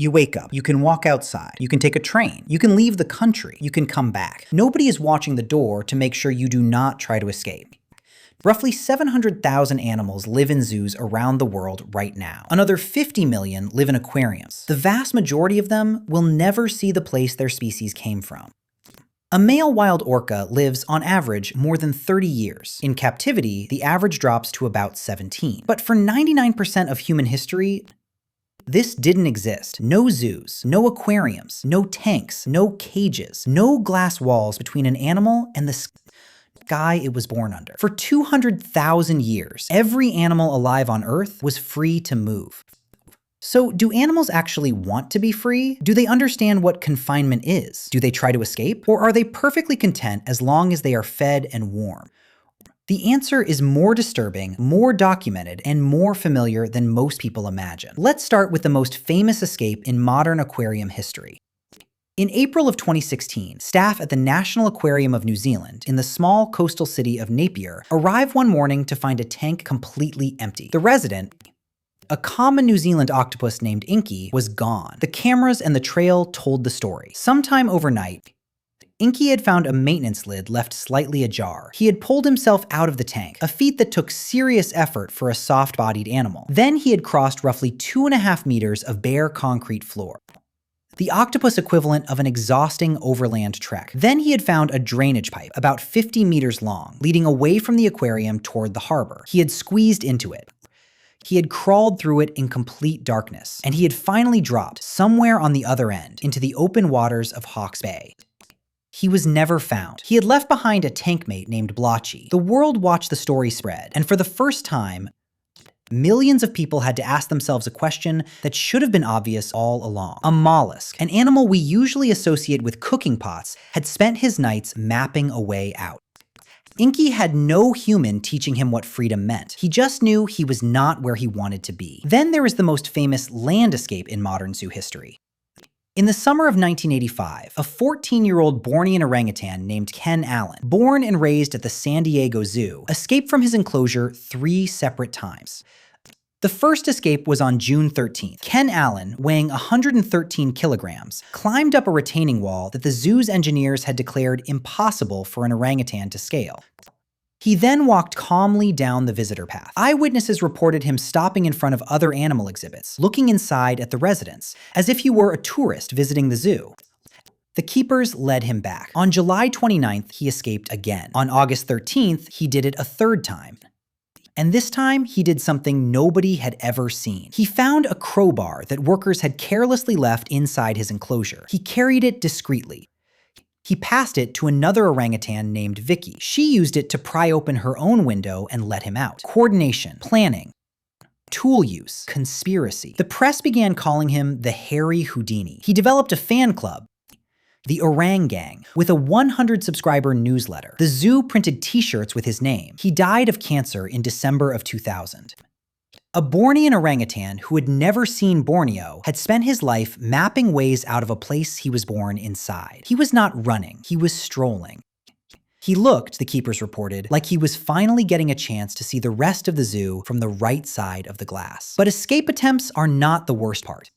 You wake up, you can walk outside, you can take a train, you can leave the country, you can come back. Nobody is watching the door to make sure you do not try to escape. Roughly 700,000 animals live in zoos around the world right now. Another 50 million live in aquariums. The vast majority of them will never see the place their species came from. A male wild orca lives, on average, more than 30 years. In captivity, the average drops to about 17. But for 99% of human history, this didn't exist. No zoos, no aquariums, no tanks, no cages, no glass walls between an animal and the sky it was born under. For 200,000 years, every animal alive on Earth was free to move. So, do animals actually want to be free? Do they understand what confinement is? Do they try to escape? Or are they perfectly content as long as they are fed and warm? The answer is more disturbing, more documented, and more familiar than most people imagine. Let's start with the most famous escape in modern aquarium history. In April of 2016, staff at the National Aquarium of New Zealand in the small coastal city of Napier arrived one morning to find a tank completely empty. The resident, a common New Zealand octopus named Inky, was gone. The cameras and the trail told the story. Sometime overnight, Inky had found a maintenance lid left slightly ajar. He had pulled himself out of the tank, a feat that took serious effort for a soft-bodied animal. Then he had crossed roughly 2.5 meters of bare concrete floor, the octopus equivalent of an exhausting overland trek. Then he had found a drainage pipe about 50 meters long, leading away from the aquarium toward the harbor. He had squeezed into it. He had crawled through it in complete darkness, and he had finally dropped, somewhere on the other end, into the open waters of Hawke's Bay. He was never found. He had left behind a tank mate named Blotchy. The world watched the story spread, and for the first time, millions of people had to ask themselves a question that should have been obvious all along. A mollusk, an animal we usually associate with cooking pots, had spent his nights mapping a way out. Inky had no human teaching him what freedom meant. He just knew he was not where he wanted to be. Then there was the most famous land escape in modern zoo history. In the summer of 1985, a 14-year-old Bornean orangutan named Ken Allen, born and raised at the San Diego Zoo, escaped from his enclosure 3 separate times. The first escape was on June 13th. Ken Allen, weighing 113 kilograms, climbed up a retaining wall that the zoo's engineers had declared impossible for an orangutan to scale. He then walked calmly down the visitor path. Eyewitnesses reported him stopping in front of other animal exhibits, looking inside at the residents, as if he were a tourist visiting the zoo. The keepers led him back. On July 29th, he escaped again. On August 13th, he did it a third time. And this time, he did something nobody had ever seen. He found a crowbar that workers had carelessly left inside his enclosure. He carried it discreetly. He passed it to another orangutan named Vicky. She used it to pry open her own window and let him out. Coordination, planning, tool use, conspiracy. The press began calling him the Hairy Houdini. He developed a fan club, the Orang Gang, with a 100-subscriber newsletter. The zoo printed t-shirts with his name. He died of cancer in December of 2000. A Bornean orangutan who had never seen Borneo had spent his life mapping ways out of a place he was born inside. He was not running, he was strolling. He looked, the keepers reported, like he was finally getting a chance to see the rest of the zoo from the right side of the glass. But escape attempts are not the worst part.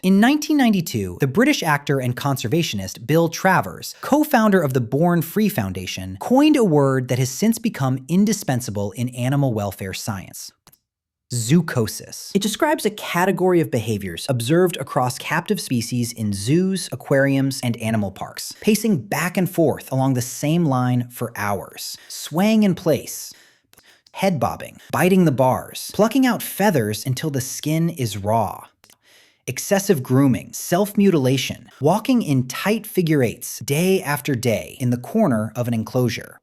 In 1992, the British actor and conservationist Bill Travers, co-founder of the Born Free Foundation, coined a word that has since become indispensable in animal welfare science: zoochosis. It describes a category of behaviors observed across captive species in zoos, aquariums, and animal parks, pacing back and forth along the same line for hours, swaying in place, head bobbing, biting the bars, plucking out feathers until the skin is raw, excessive grooming, self-mutilation, walking in tight figure eights day after day in the corner of an enclosure.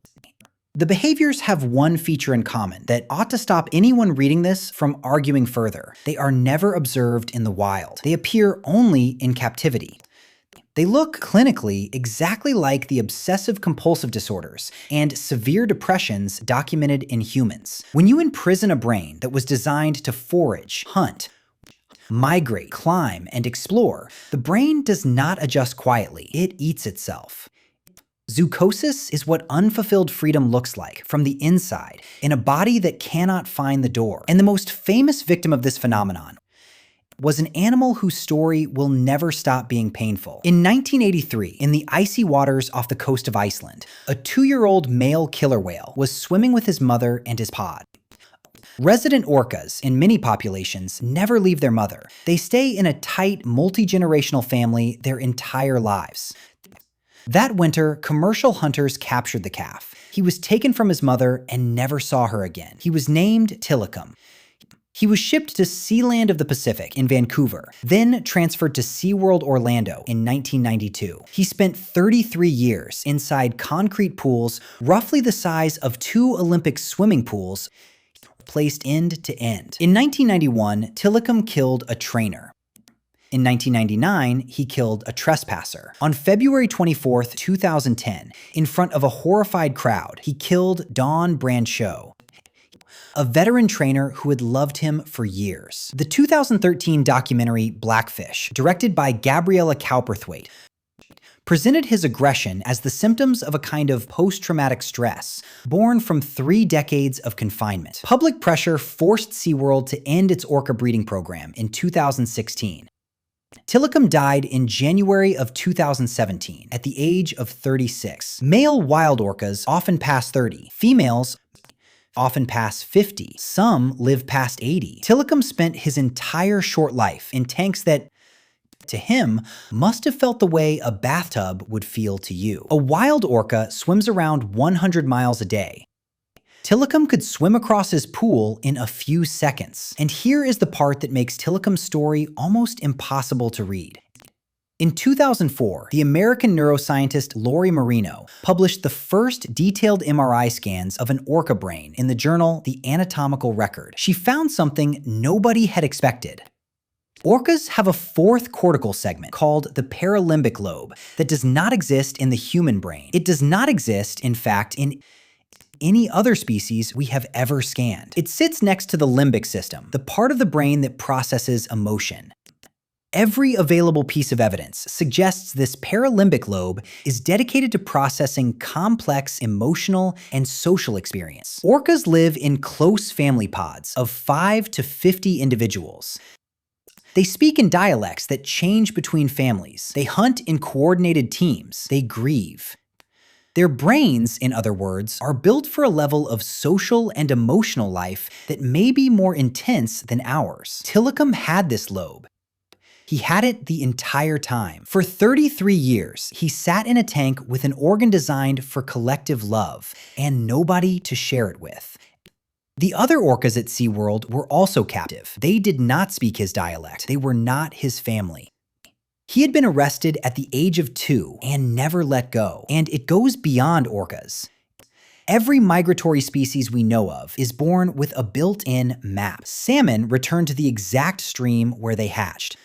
The behaviors have one feature in common that ought to stop anyone reading this from arguing further. They are never observed in the wild. They appear only in captivity. They look clinically exactly like the obsessive-compulsive disorders and severe depressions documented in humans. When you imprison a brain that was designed to forage, hunt, migrate, climb, and explore, the brain does not adjust quietly. It eats itself. Zoochosis is what unfulfilled freedom looks like from the inside, in a body that cannot find the door. And the most famous victim of this phenomenon was an animal whose story will never stop being painful. In 1983, in the icy waters off the coast of Iceland, a 2-year-old male killer whale was swimming with his mother and his pod. Resident orcas in many populations never leave their mother. They stay in a tight, multi-generational family their entire lives. That winter, commercial hunters captured the calf. He was taken from his mother and never saw her again. He was named Tilikum. He was shipped to Sealand of the Pacific in Vancouver, then transferred to SeaWorld Orlando in 1992. He spent 33 years inside concrete pools roughly the size of 2 Olympic swimming pools, placed end to end. In 1991, Tilikum killed a trainer. In 1999, he killed a trespasser. On February 24, 2010, in front of a horrified crowd, he killed Don Brancheau, a veteran trainer who had loved him for years. The 2013 documentary Blackfish, directed by Gabriella Cowperthwaite, presented his aggression as the symptoms of a kind of post-traumatic stress born from 3 decades of confinement. Public pressure forced SeaWorld to end its orca breeding program in 2016. Tilikum died in January of 2017 at the age of 36. Male wild orcas often pass 30. Females often pass 50. Some live past 80. Tilikum spent his entire short life in tanks that, to him, must have felt the way a bathtub would feel to you. A wild orca swims around 100 miles a day. Tilikum could swim across his pool in a few seconds. And here is the part that makes Tilikum's story almost impossible to read. In 2004, the American neuroscientist Lori Marino published the first detailed MRI scans of an orca brain in the journal The Anatomical Record. She found something nobody had expected. Orcas have a 4th cortical segment called the paralimbic lobe that does not exist in the human brain. It does not exist, in fact, in any other species we have ever scanned. It sits next to the limbic system, the part of the brain that processes emotion. Every available piece of evidence suggests this paralimbic lobe is dedicated to processing complex emotional and social experience. Orcas live in close family pods of 5 to 50 individuals. They speak in dialects that change between families. They hunt in coordinated teams. They grieve. Their brains, in other words, are built for a level of social and emotional life that may be more intense than ours. Tilikum had this lobe. He had it the entire time. For 33 years, he sat in a tank with an organ designed for collective love and nobody to share it with. The other orcas at SeaWorld were also captive. They did not speak his dialect. They were not his family. He had been arrested at the age of 2 and never let go. And it goes beyond orcas. Every migratory species we know of is born with a built-in map. Salmon return to the exact stream where they hatched.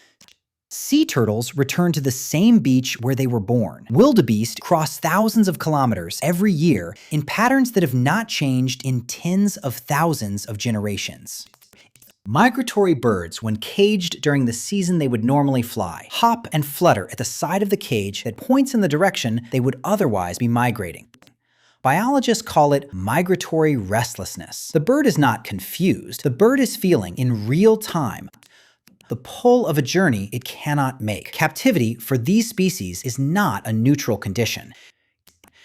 Sea turtles return to the same beach where they were born. Wildebeest cross thousands of kilometers every year in patterns that have not changed in tens of thousands of generations. Migratory birds, when caged during the season they would normally fly, hop and flutter at the side of the cage that points in the direction they would otherwise be migrating. Biologists call it migratory restlessness. The bird is not confused. The bird is feeling, in real time, the pull of a journey it cannot make. Captivity for these species is not a neutral condition.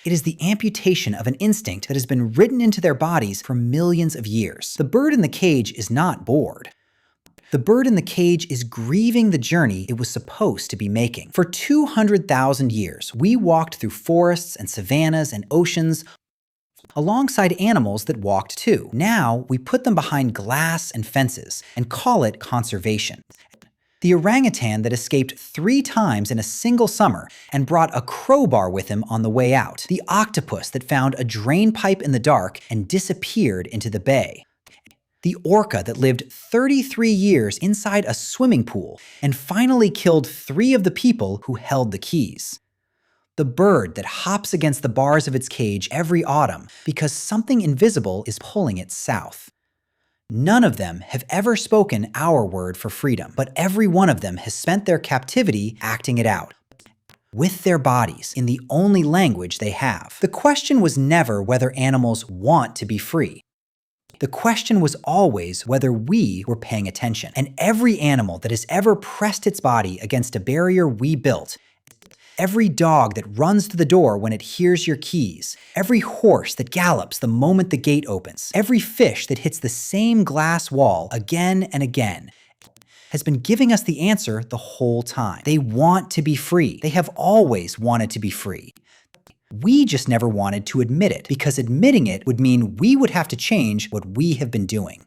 It is the amputation of an instinct that has been written into their bodies for millions of years. The bird in the cage is not bored. The bird in the cage is grieving the journey it was supposed to be making. For 200,000 years, we walked through forests and savannas and oceans alongside animals that walked too. Now, we put them behind glass and fences and call it conservation. The orangutan that escaped 3 times in a single summer and brought a crowbar with him on the way out. The octopus that found a drainpipe in the dark and disappeared into the bay. The orca that lived 33 years inside a swimming pool and finally killed 3 of the people who held the keys. The bird that hops against the bars of its cage every autumn because something invisible is pulling it south. None of them have ever spoken our word for freedom, but every one of them has spent their captivity acting it out, with their bodies, in the only language they have. The question was never whether animals want to be free. The question was always whether we were paying attention. And every animal that has ever pressed its body against a barrier we built, every dog that runs to the door when it hears your keys, every horse that gallops the moment the gate opens, every fish that hits the same glass wall again and again, has been giving us the answer the whole time. They want to be free. They have always wanted to be free. We just never wanted to admit it, because admitting it would mean we would have to change what we have been doing.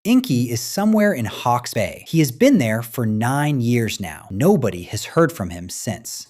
Inky is somewhere in Hawke's Bay. He has been there for 9 years now. Nobody has heard from him since.